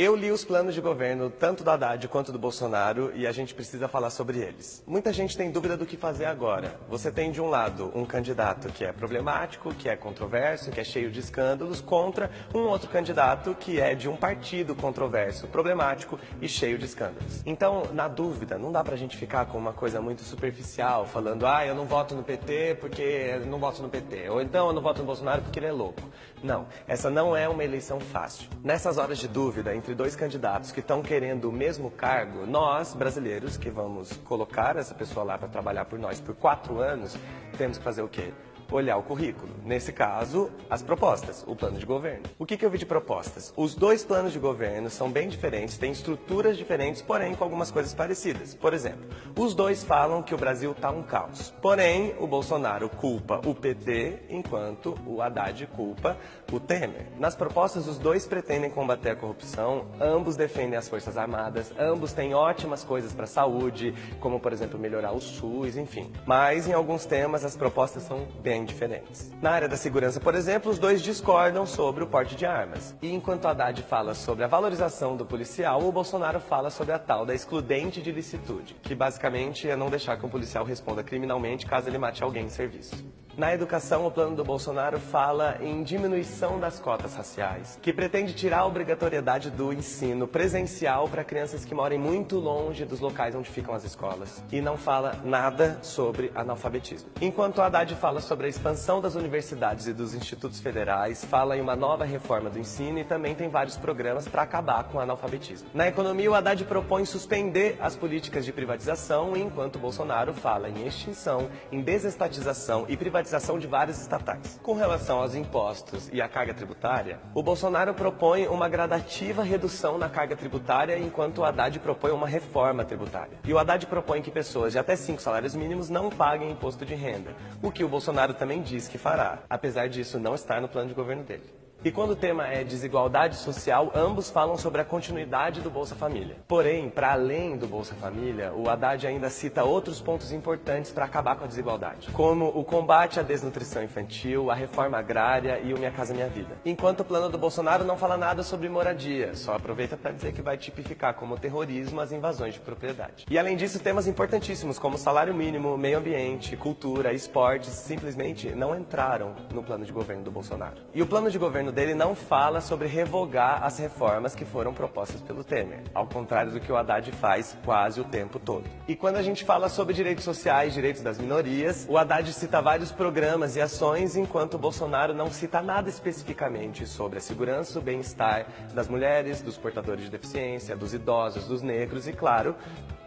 Eu li os planos de governo, tanto do Haddad quanto do Bolsonaro, e a gente precisa falar sobre eles. Muita gente tem dúvida do que fazer agora. Você tem, de um lado, um candidato que é problemático, que é controverso, que é cheio de escândalos, contra um outro candidato que é de um partido controverso, problemático e cheio de escândalos. Então, na dúvida, não dá pra gente ficar com uma coisa muito superficial, falando, eu não voto no PT porque eu não voto no PT, ou então eu não voto no Bolsonaro porque ele é louco. Não, essa não é uma eleição fácil. Nessas horas de dúvida entre dois candidatos que estão querendo o mesmo cargo, nós, brasileiros, que vamos colocar essa pessoa lá para trabalhar por nós por 4 anos, temos que fazer o quê? Olhar o currículo. Nesse caso, as propostas, o plano de governo. O que eu vi de propostas? Os dois planos de governo são bem diferentes, têm estruturas diferentes, porém com algumas coisas parecidas. Por exemplo, os dois falam que o Brasil está um caos. Porém, o Bolsonaro culpa o PT, enquanto o Haddad culpa o Temer. Nas propostas, os dois pretendem combater a corrupção, ambos defendem as Forças Armadas, ambos têm ótimas coisas para a saúde, como, por exemplo, melhorar o SUS, enfim. Mas, em alguns temas, as propostas são bem diferentes. Na área da segurança, por exemplo, os dois discordam sobre o porte de armas. E enquanto Haddad fala sobre a valorização do policial, o Bolsonaro fala sobre a tal da excludente de licitude, que basicamente é não deixar que um policial responda criminalmente caso ele mate alguém em serviço. Na educação, o plano do Bolsonaro fala em diminuição das cotas raciais, que pretende tirar a obrigatoriedade do ensino presencial para crianças que morem muito longe dos locais onde ficam as escolas. E não fala nada sobre analfabetismo. Enquanto o Haddad fala sobre a expansão das universidades e dos institutos federais, fala em uma nova reforma do ensino e também tem vários programas para acabar com o analfabetismo. Na economia, o Haddad propõe suspender as políticas de privatização, enquanto o Bolsonaro fala em extinção, em desestatização e privatização de várias estatais. Com relação aos impostos e à carga tributária, o Bolsonaro propõe uma gradativa redução na carga tributária, enquanto o Haddad propõe uma reforma tributária. E o Haddad propõe que pessoas de até 5 salários mínimos não paguem imposto de renda, o que o Bolsonaro também diz que fará, apesar disso não estar no plano de governo dele. E quando o tema é desigualdade social, ambos falam sobre a continuidade do Bolsa Família. Porém, para além do Bolsa Família, o Haddad ainda cita outros pontos importantes para acabar com a desigualdade, como o combate à desnutrição infantil, a reforma agrária e o Minha Casa Minha Vida. Enquanto o plano do Bolsonaro não fala nada sobre moradia, só aproveita para dizer que vai tipificar como terrorismo as invasões de propriedade. E além disso, temas importantíssimos como salário mínimo, meio ambiente, cultura, esportes, simplesmente não entraram no plano de governo do Bolsonaro. E o plano de governo dele não fala sobre revogar as reformas que foram propostas pelo Temer, ao contrário do que o Haddad faz quase o tempo todo. E quando a gente fala sobre direitos sociais, direitos das minorias, o Haddad cita vários programas e ações, enquanto o Bolsonaro não cita nada especificamente sobre a segurança e o bem-estar das mulheres, dos portadores de deficiência, dos idosos, dos negros e, claro,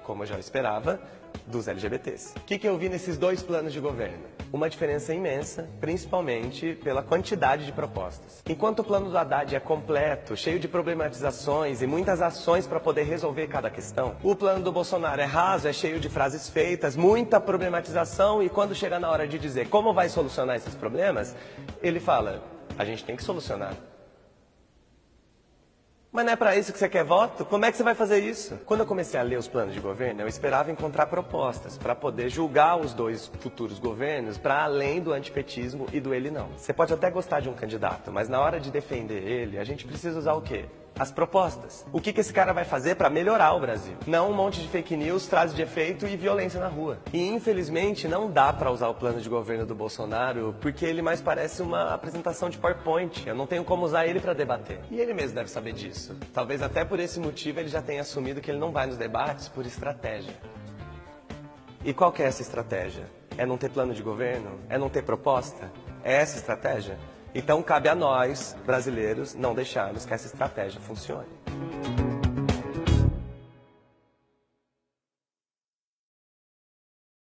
como eu já esperava, dos LGBTs. O que eu vi nesses dois planos de governo? Uma diferença imensa, principalmente pela quantidade de propostas. Enquanto o plano do Haddad é completo, cheio de problematizações e muitas ações para poder resolver cada questão, o plano do Bolsonaro é raso, é cheio de frases feitas, muita problematização e quando chega na hora de dizer como vai solucionar esses problemas, ele fala, a gente tem que solucionar. Mas não é para isso que você quer voto? Como é que você vai fazer isso? Quando eu comecei a ler os planos de governo, eu esperava encontrar propostas para poder julgar os dois futuros governos para além do antipetismo e do ele não. Você pode até gostar de um candidato, mas na hora de defender ele, a gente precisa usar o quê? As propostas. O que esse cara vai fazer para melhorar o Brasil? Não um monte de fake news, frase de efeito e violência na rua. E infelizmente não dá para usar o plano de governo do Bolsonaro porque ele mais parece uma apresentação de PowerPoint. Eu não tenho como usar ele para debater. E ele mesmo deve saber disso. Talvez até por esse motivo ele já tenha assumido que ele não vai nos debates por estratégia. E qual que é essa estratégia? É não ter plano de governo? É não ter proposta? É essa estratégia? Então cabe a nós, brasileiros, não deixarmos que essa estratégia funcione.